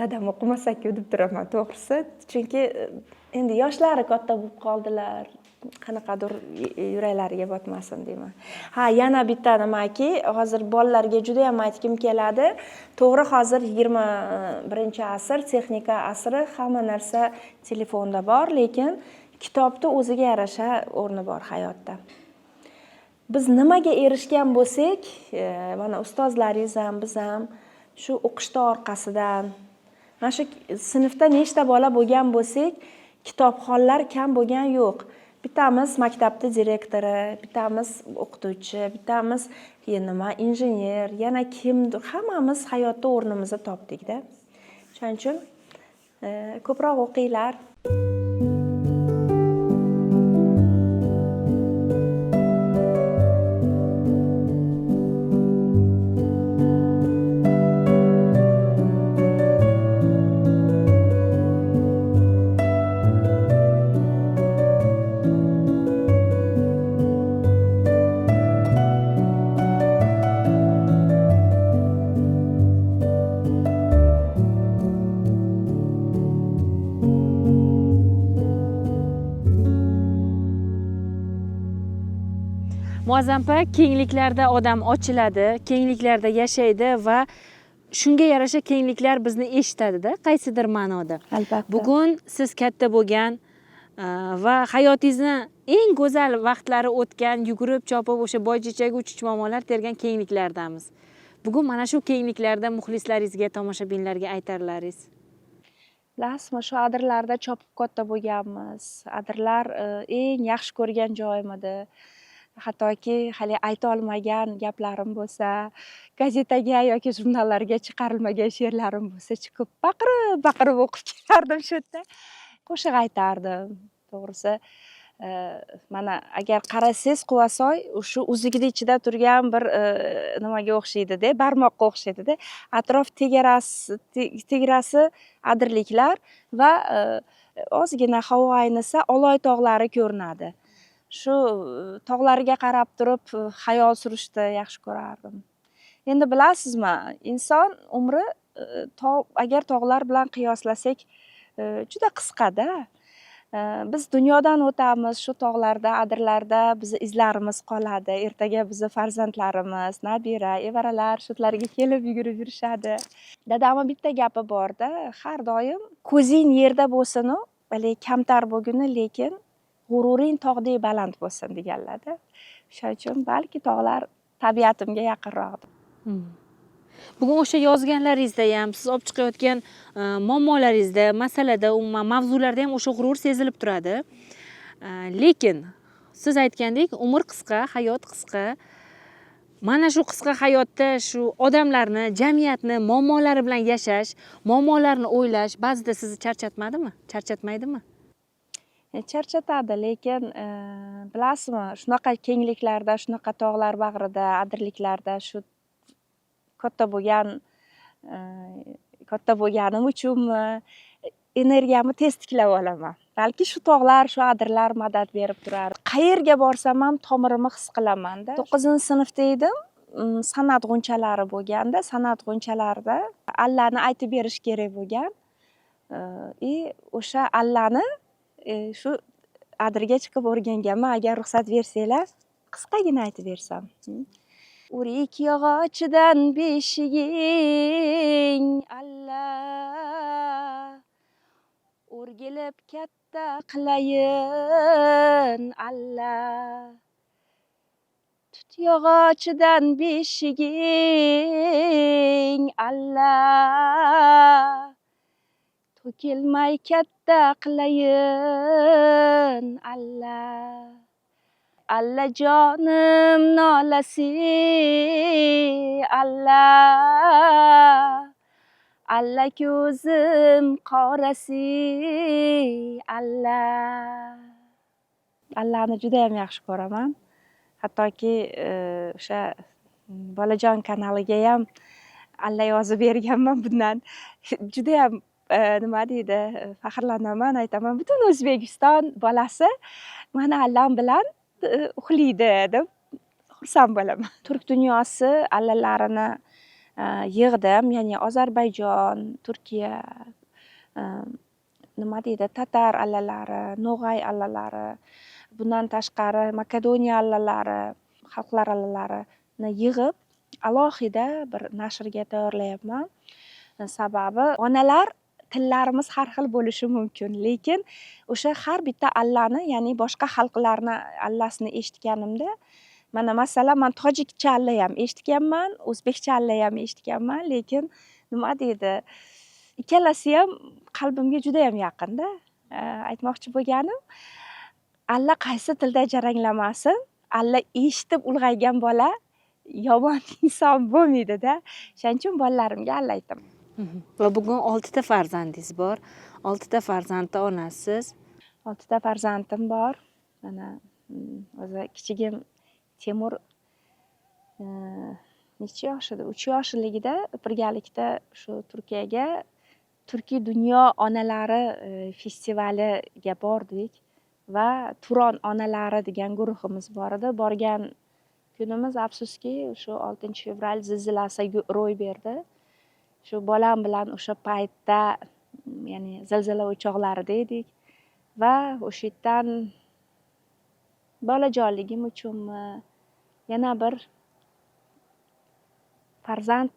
dadam o'qimasa-ku deb turaman to'g'risi, chunki endi yoshlari katta bo'lib qoldilar. Qanaqadir yuraklariga botmasin deyman. Ha, yana bitta nimaki, hozir bolalarga juda ham aytkim keladi. To'g'ri, hozir 21-asr, texnika asri, hamma narsa telefonda bor, lekin kitobda o'ziga yarasha o'rni bor hayotda. Biz nimaga erishgan bo'lsak, mana ustozlaringiz ham, biz ham shu o'qishda orqasidan, mana shu sinfda nechta bola bo'lgan bo'lsak, kitobxonlar kam bo'lgan yo'q. Bittamiz maktabda direktori, bittamiz o'qituvchi, bittamiz injener, yana kimdir, hammamiz hayotda o'rnimizni topdik-da. Shuning uchun ko'proq o'qinglar. Muazzampa, kengliklarda odam ochiladi, kengliklarda yashaydi va shunga yarasha kengliklar bizni eshitadi-da, qaysidir ma'noda. Albatta. Bugun siz katta bo'lgan va hayotingizni eng go'zal vaqtlari o'tgan, yugurib chopib o'sha boychechak uchuchmomonlar tergan kengliklardamiz. Bugun mana shu kengliklarda muxlislaringizga, tomoshabinlarga aytarlaringiz. Bilasizmi, shu adirlarda chopib katta bo'lganmiz. Adirlar eng yaxshi ko'rgan joyim edi. Hattoki hali ayta olmagan gaplarim bo'lsa, gazetaga yoki jurnallarga chiqarilmagan she'rlarim bo'lsa, chiqib baqirib o'qib kelardim shu yerda. Qo'shiq aytardim. To'g'risi, mana agar qarasangiz Quvasoy shu o'zligida ichida turgan bir nimaga o'xshaydida, barmoqqa o'xshaydida. Atrof tegrasi adirliklar va ozgina havo aynisa Oloy tog'lari ko'rinadi. Shu tog'larga qarab turib xayol surishni yaxshi ko'rardim. Endi bilasizmi, inson umri agar tog'lar bilan qiyoslasak juda qisqada. Biz dunyodan o'tamiz, shu tog'larda, adirlarda bizni izlarimiz qoladi. Ertaga bizni farzandlarimiz, nabira, evaralar shularga kelib yugurib yurishadi. Dadamning bitta gapi bor-da, har doim ko'zing yerda bo'lsin-u, kamtar bo'lguni, lekin g'ururing tog'dek baland bo'lsin deganlar-da. Shuning uchun balki tog'lar tabiatimga yaqinroqdir. Bugun o'sha yozganlaringizda ham, siz olib chiqayotgan muammolaringizda, masalada, umuman mavzularda ham o'sha g'urur sezilib turadi. Lekin siz aytgandek, umr qisqa, hayot qisqa. Mana shu qisqa hayotda shu odamlarni, jamiyatni muammolari bilan yashash, muammolarni o'ylash ba'zida sizni charchatmadimi? Charchatmaydimi? Charchatadi, lekin bilasizmi, shunaqa kengliklarda, shunaqa tog'lar bag'rida, adirliklarda shu katta bo'lganim uchunmi, energiyamni tez tiklab olaman. Balki shu tog'lar, shu adirlar madad berib turadi. Qayerga borsam ham tomirimni his qilaman-da. 9-sinfda edim, san'at g'unchalari bo'lganda, san'at g'unchalarida allani aytib berish kerak bo'lgan. O'sha allani shu adirga chiqib o'rganganman. Agar ruxsat bersanglar, qisqagina aytib bersam. O'rik yog'ochidan beshiging alla, o'rgilib katta qilayin alla. Tut yog'ochidan beshiging alla, to'kilmay katta qilayin alla. Alla jonim nolasi alla, alla ko'zim qorasi alla. Allani juda ham yaxshi ko'raman. Hattoki o'sha Bolajon kanaliga ham alla yozib berganman. Bundan juda ham nima deydi, faxrlanaman, aytaman. Butun O'zbekiston bolasi mana allam bilan uxlaydi deb xursand bo'laman. Turk dunyosi allalarini yig'dim, ya'ni Ozarbayjon, Turkiya, nima deydi, tatar allalari, no'g'ay allalari, bundan tashqari Makedoniya allalari, xalqlar allalarini yig'ib alohida bir nashrga tayyorlayapman. Sababi onalar tillarimiz har xil bo'lishi mumkin, lekin o'sha har bitta allani, ya'ni boshqa xalqlarni allasini eshitganimda, mana masalan, men tojikcha alla ham eshitganman, o'zbekcha alla ham eshitganman, lekin nima deydi, ikkalasi ham qalbimga juda ham yaqinda. Aytmoqchi bo'lganim, alla qaysi tilda jaranglamasin, alla eshitib ulg'aygan bola yomon inson bo'lmaydi-da. Shuning uchun bolalarimga alla aytaman. Va bugun 6 ta farzandingiz bor. 6 ta farzandning onasiz. 6 ta farzandim bor. Mana o'zi kichigim Temur necha yoshida? 3 yoshligida birgalikda shu Turkiyaga Turkiy dunyo onalari festivaliga bordik va Turon onalari degan guruhimiz bor edi. Borgan kunimiz afsuski shu 6-fevral zilzilasi ro'y berdi. Shu bolam bilan o'sha paytda, ya'ni zilzila o'choqlarida edik va o'sha yerdan bolajonligim uchunmi, yana bir farzand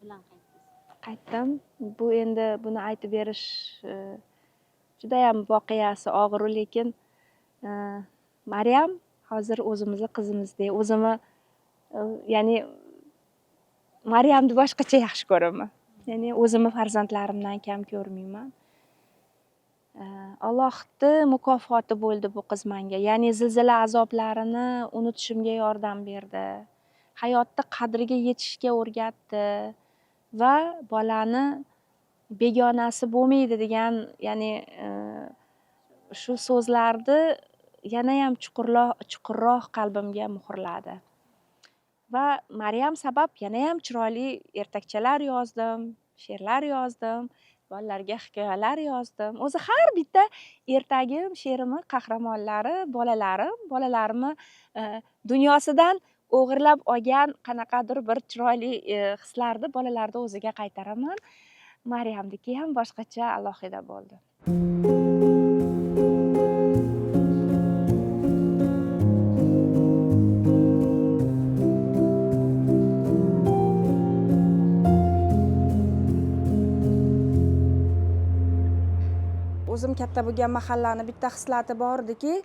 bilan qaytdim. Bu endi buni aytib berish juda ham voqeasi og'ir, lekin Maryam hozir o'zimizni qizimizdek, o'zimni ya'ni Maryamni boshqacha yaxshi ko'raman. ya'ni o'zimni farzandlarimdan kam ko'rmayman. Allohni mukofoti bo'ldi bu qiz menga. Ya'ni zilzila azoblarini unutishimga yordam berdi. Hayotni qadriga yetishga o'rgatdi va bolani begonasi bo'lmaydi degan, ya'ni shu so'zlarni yana ham chuqurroq qalbimga muhrladi. Va Maryam sabab yana ham chiroyli ertakchalar yozdim, she'rlar yozdim, bolalarga hikoyalar yozdim. O'zi har bitta ertagim, she'rimni qahramonlari bolalarimni dunyosidan o'g'irlab olgan qanaqadir bir chiroyli hislarni bolalarni o'ziga qaytaraman. Maryamniki ham boshqacha alohida bo'ldi. O'zim katta bo'lgan mahallani bitta xislati bor ediki,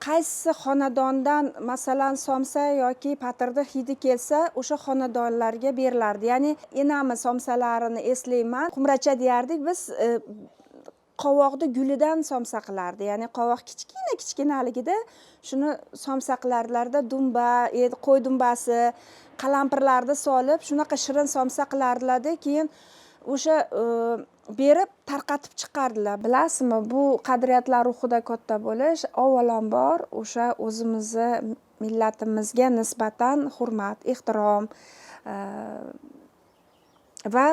qaysi xonadondan masalan somsa yoki patirni hidi kelsa, o'sha xonadonlarga berilardi. Ya'ni enamiz somsalarini eslayman. Qumracha deyardik biz, qovoqni gulidan somsa qilardi. Ya'ni qovoq kichkinaligida shuni somsa qilardilarda, dumba, qo'y dumbasi, qalampirlarni solib, shunaqa shirin somsa qilardilarda, keyin o'sha berib tarqatib chiqardilar. Bilasizmi, bu qadriyatlar ruhida katta bo'lish avvalambor o'sha o'zimizni millatimizga nisbatan hurmat, ehtirom va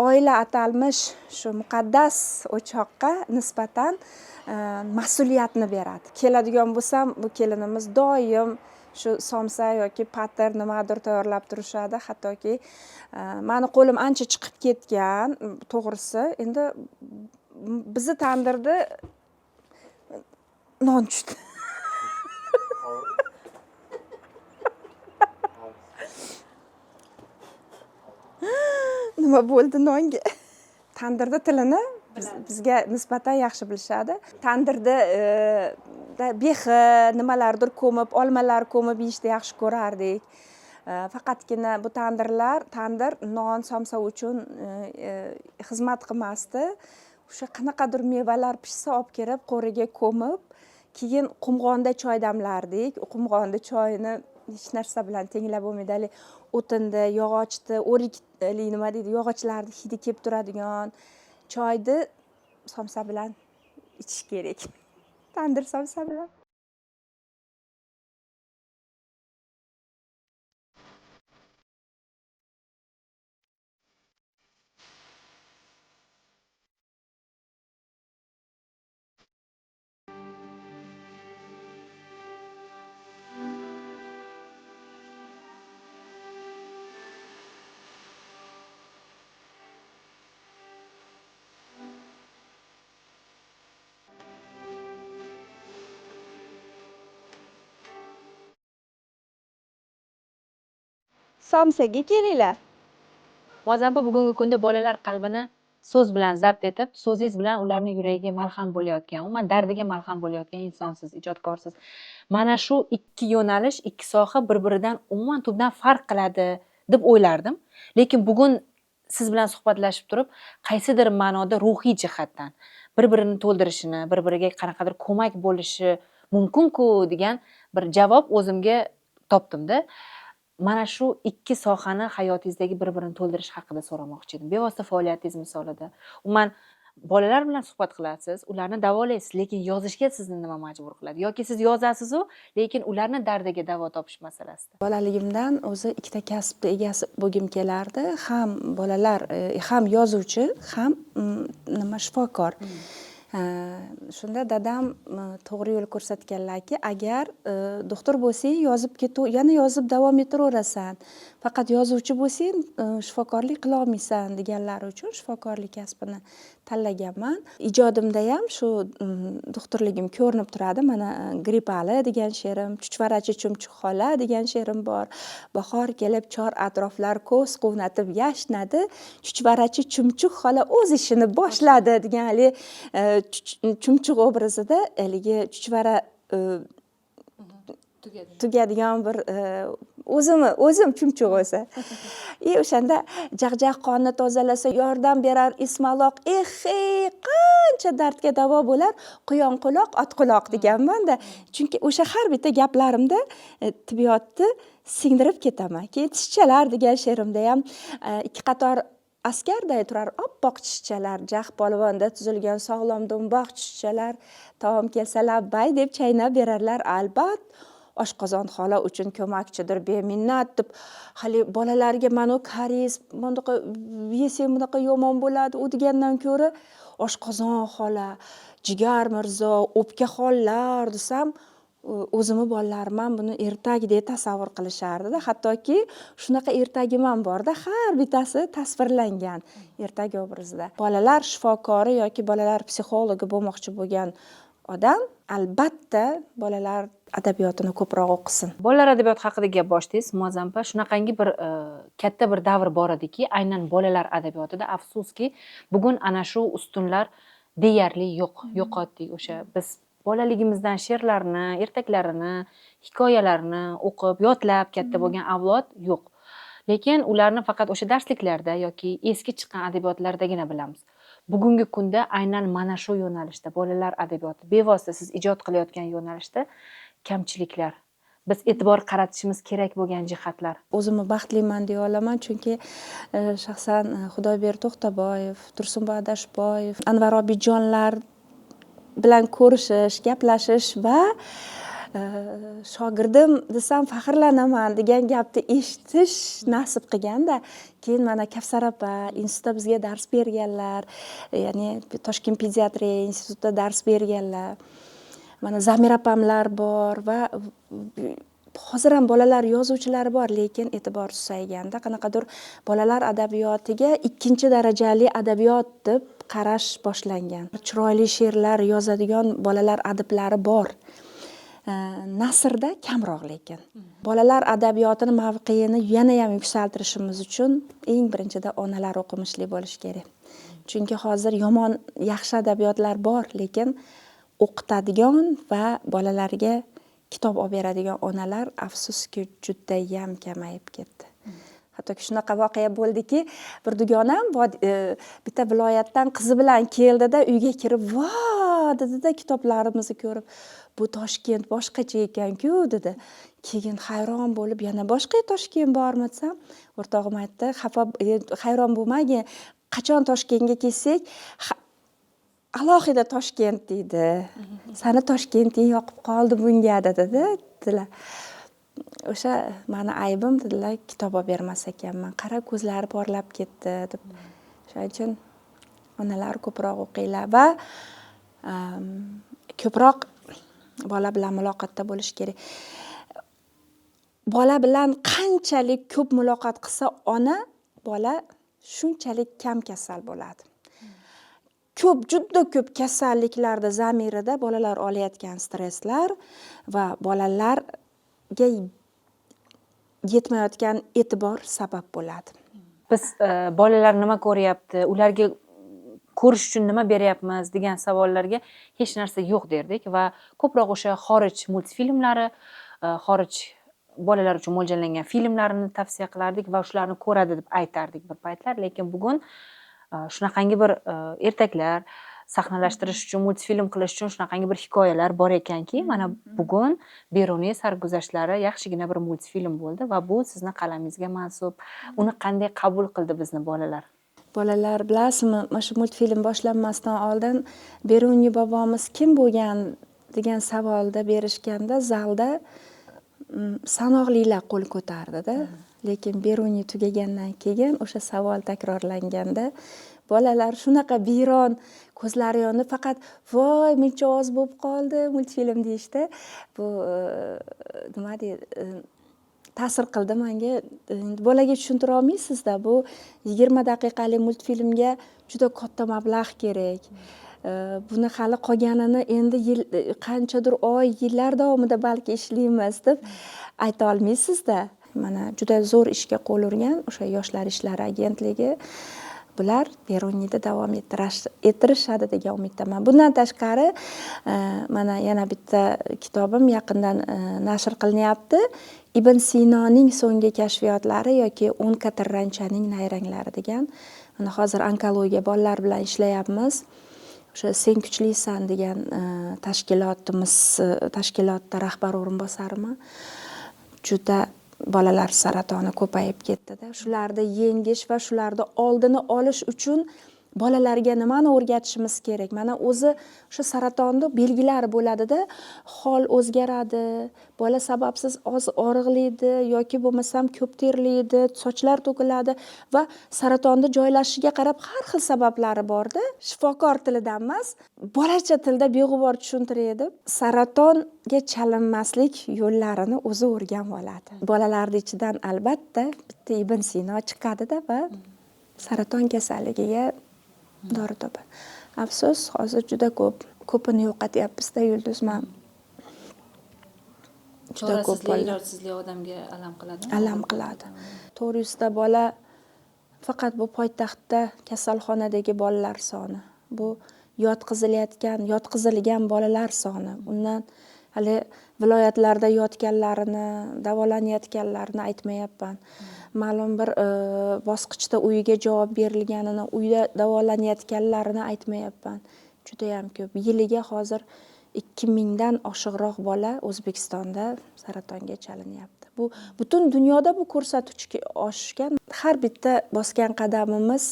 oila atalmish shu muqaddas o'choqqa nisbatan mas'uliyatni beradi. Keladigan bo'lsam, bu kelinimiz doim shu somsa yoki patir nimadir tayyorlab turishadi. Hattoki mani qo'lim ancha chiqib ketgan, to'g'risi. Endi bizni tandirda non tushdi. Nima bo'ldi nonga? Tandirda tilini bizga nisbatan yaxshi bilishadi. Tandirda behi, nimalardir ko'mib, olmalar ko'mib yeyishni yaxshi ko'rardik. Faqatgina bu tandir non, somsa uchun xizmat qilmasdi. O'sha qanaqadir mevalar pishsa olib kelib, qo'riga ko'mib, keyin qumg'onda choy damlardik. Qumg'onda choyni hech narsa bilan tenglab bo'lmaydi. O'tinda, yog'ochda, o'rikli nima deydi, yog'ochlarni hidi kelib turadigan choyni somsa bilan ichish kerak. Tandir somsa bilan. Somsaga kelinglar. Muazzampa bugungi kunda bolalar qalbini so'z bilan zabt etib, so'zingiz bilan ularning yuragiga malham bo'layotgan, umuman dardiga malham bo'layotgan insonsiz, ijodkorsiz. Mana shu ikki yo'nalish, ikki soha bir-biridan umuman tubdan farq qiladi deb o'ylardim. Lekin bugun siz bilan suhbatlashib turib, qaysidir ma'noda ruhiy jihatdan bir-birini to'ldirishini, bir-biriga qanaqadir ko'mak bo'lishi mumkin-ku degan bir javob o'zimga topdim-da. Mana shu ikki sohani hayotingizdagi bir-birini to'ldirish haqida so'ramoqchi edim. Bevosita faoliyatingiz misolida. Umuman bolalar bilan suhbat qilasiz, ularni davolaysiz, lekin yozishga sizni nima majbur qiladi? Yoki siz yozasiz-u, lekin ularni dardiga davo topish masalasida. Bolaligimdan o'zi ikkita kasbni egasi bo'lgim kelardi. Ham bolalar, ham yozuvchi, ham shifokor. Shunda dadam to'g'ri yo'l ko'rsatganlarki, agar doktor bo'lsang, yana yozib davom etaverasan. Faqat yozuvchi bo'lsang, shifokorlik qila olmaysan deganlari uchun shifokorlik kasbini tanlaganman. Ijodimda ham shu doktorligim ko'rinib turadi. Mana Gripali degan she'rim, Chuchvarachi Chumchuq xola degan she'rim bor. Bahor kelib chor atroflar ko'z quvnatib yashnadi, Chuchvarachi Chumchuq xola o'z ishini boshladi degan chumchuq obrazida haligi chuchvara tugadigan bir o'zim chumchuq o'zi. O'shanda jag'jag qonni tozalasa yordam berar ismaloq, qancha dardga davo bo'lar quyon quloq ot quloq deganman-da. Chunki o'sha har bitta gaplarimda tibbiyotni singdirib ketaman. Keyin tishchalar degan she'rimda ham ikki qator askarday turar oppoq tishchalar, jag' polvonda tuzilgan sog'lom do'mboq tishchalar, taom kelsa labbay deb chaynab berarlar albat. Oshqozon xola uchun ko'makchidir beminnat deb hali bolalarga mana karis bunaqa yesang bunaqa yomon bo'ladi u degandan ko'ra oshqozon xola, jigar mirzo, o'pka xollar desam o'zimni bolalarim ham buni ertagidek tasavvur qilishardi-da. Hattoki shunaqa ertagim ham borda, har bittasi tasvirlangan ertag obrazida. Bolalar shifokori yoki bolalar psixologi bo'lmoqchi bo'lgan odam albatta bolalar adabiyotini ko'proq o'qisin. Bolalar adabiyoti haqida gap boshdingiz, Muazzam opa. Shunaqangi bir katta bir davr bor ediki, aynan bolalar adabiyotida afsuski bugun ana shu ustunlar deyarli yo'qotdik. O'sha biz bolaligimizdan she'rlarni, ertaklarini, hikoyalarni o'qib, yodlab katta bo'lgan avlod yo'q. Lekin ularni faqat o'sha darsliklarda yoki eski chiqqan adabiyotlardagina bilamiz. Bugungi kunda aynan mana shu yo'nalishda bolalar adabiyoti bevosita siz ijod qilayotgan yo'nalishda kamchiliklar, biz e'tibor qaratishimiz kerak bo'lgan jihatlar. O'zimni baxtliman deya olaman, chunki shaxsan Xudoyber To'xtaboyev, Tursunboy Adashboyev, Anvar Obidjonlar bilan ko'rishish, gaplashish va shogirdim desam faxrlanaman degan gapni eshitish nasib qilganda, keyin mana Kavsar opa institutda bizga dars berganlar, ya'ni Toshkent pediatriya institutida dars berganlar. Mana Zamir opamlar bor va hozir ham bolalar yozuvchilari bor, lekin e'tibor susayganda qanaqadir bolalar adabiyotiga ikkinchi darajali adabiyot deb qarash boshlangan. Chiroyli she'rlar yozadigan bolalar adiblari bor. Nasrda kamroq lekin. Bolalar adabiyotini mavqeini yana ham yuksaltirishimiz uchun eng birinchida onalar o'qimishli bo'lish kerak. Chunki hozir yomon, yaxshi adabiyotlar bor, lekin o'qitadigan va bolalarga kitob olib beradigan onalar afsuski judayam kamayib ketdi. Hattoki shunaqa voqea bo'ldiki, bir dugonam bitta viloyatdan qizi bilan keldida uyga kirib, "Vo!" dedi-da kitoblarimizni ko'rib, "Bu Toshkent boshqacha ekan-ku" dedi. Keyin hayron bo'lib, "Yana boshqa Toshkent bormi?" desam, o'rtog'im aytdi, hayron bo'lmagin, qachon Toshkentga kelsak, alohida Toshkent deydi. Sani Toshkenting yoqib qoldi bunga dedilar. O'sha meni aybim dedilar, kitob olib bermas ekanman. Qara ko'zlari porlab ketdi deb. Shuning uchun onalar ko'proq o'qinglar va ko'proq bola bilan muloqotda bo'lish kerak. Bola bilan qanchalik ko'p muloqot qilsa ona, bola shunchalik kam kasal bo'ladi. Juda ko'p kasalliklarda zamirida bolalar olayotgan stresslar va bolalarga yetmayotgan e'tibor sabab bo'ladi. Biz bolalar nima ko'ryapti, ularga ko'rish uchun nima beryapmiz degan savollarga hech narsa yo'q derdik va ko'proq o'sha xorij multfilmlari, xorij bolalar uchun mo'ljallangan filmlarini tavsiya qilardik va shularni ko'radi deb aytardik bir paytlar, lekin bugun shunaqangi bir ertaklar sahnalashtirish uchun, multfilm qilish uchun shunaqangi bir hikoyalar bor ekanki, mana bugun Beruniy sarguzashtlari yaxshigina bir multfilm bo'ldi va bu sizni qalamingizga mansub. Uni qanday qabul qildi bizni bolalar? Bolalar bilasizmi, mana shu multfilm boshlanmasdan oldin Beruniy bobomiz kim bo'lgan degan savolda berishganda zalda sanoqlilar qo'l ko'tardi-da. Lekin Beruniy tugagandan keyin o'sha savol takrorlanganda bolalar shunaqa biyron ko'zlari yonib faqat voy muncha oz bo'lib qoldi multfilm deyishdi. Bu nima deydi? Ta'sir qildi menga. Bolaga tushuntira olmaysizda, bu 20 daqiqalik multfilmga juda katta mablag' kerak. Buni hali qolganini endi qanchadir oy, yillar davomida balki ishlaymiz deb ayta olmaysizda. Mana juda zo'r ishga qo'l urgan o'sha Yoshlar ishlari agentligi. bular Beruniyda davom ettirishadi degan umiddaman. Bundan tashqari mana yana bitta kitobim yaqindan nashr qilinyapti. Ibn Sinoning so'nggi kashfiyotlari yoki 10 katarranchaning nayranglari degan. Mana hozir onkologiya bolalar bilan ishlayapmiz. O'sha Sen kuchlisan degan tashkilotda rahbar o'rinbosariman. Juda bolalar saratoni ko'payib ketdi-da. Shularni yengish va shularni oldini olish uchun bolalarga nimani o'rgatishimiz kerak? Mana o'zi o'sha saratonni belgilari bo'ladi-da, hol o'zgaradi, bola sababsiz og'riqlaydi yoki bo'lmasam ko'p terlaydi, sochlar to'kiladi va saratonni joylashishiga qarab har xil sabablari bor-da. Shifokor tilidan emas, bolacha tilda beg'ubor tushuntiradi. Saratonga chalinmaslik yo'llarini o'zi o'rganib oladi. Bolalarning ichidan albatta bitta Ibn Sino chiqadi-da va saraton kasalligiga dori topadi. Afsus, hozir juda ko'pini yo'qotyapmiz-da Yulduz. Men juda ko'p ilojsizlik odamga alam qiladi. Alam qiladi. 400 ta bola faqat bu poytaxtda kasalxonadagi bolalar soni. Bu yotqizilgan bolalar soni. Undan hali viloyatlarda yotganlarini, davolanayotganlarini aytmayapman. Ma'lum bir bosqichda uyiga javob berilganini, uyda davolanayotganlarini aytmayapman. Juda ham ko'p. Yiliga hozir 2000 dan oshiqroq bola O'zbekistonda saratonga chalinyapti. Bu butun dunyoda bu ko'rsatkichga oshgan. Har bitta bosgan qadamimiz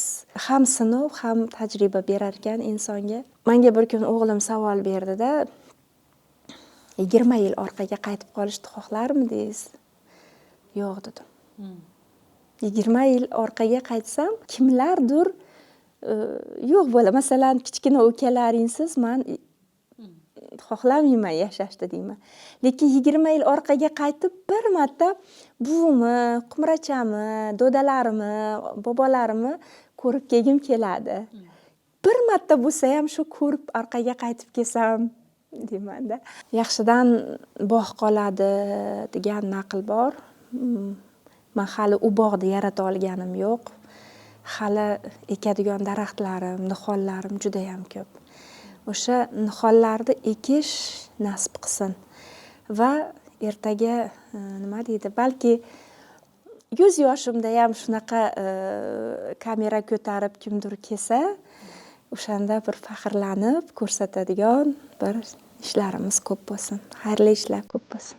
ham sinov, ham tajriba berar ekan insonga. Menga bir kun o'g'lim savol berdi-da, 20 yil orqaga qaytib qolishni xohlarmidingiz? Yo'q dedim. 20 yil orqaga qaytsam, kimlardir yo'q bo'la. Masalan, kichkina ukalaringsiz men xohlamayman yashashni deyman. Lekin 20 yil orqaga qaytib bir marta buvimni, qumrachami, do'dalarimni, bobolarimni ko'rib kelgim keladi. Bir marta bo'lsa ham shu ko'rib orqaga qaytib kelsam deyman-da. Yaxshidan bog' qoladi degan naql bor. Men hali u bog'ni yarata olganim yo'q. Hali ekadigan daraxtlarim, nihollarim juda ham ko'p. O'sha nihollarni ekish nasib qilsin. Va ertaga nima deydi, balki 100 yoshimda ham shunaqa kamera ko'tarib kimdir kelsa, o'shanda bir faxrlanib ko'rsatadigan bir ishlarimiz ko'p bo'lsin. Xayrli ishlar ko'p bo'lsin.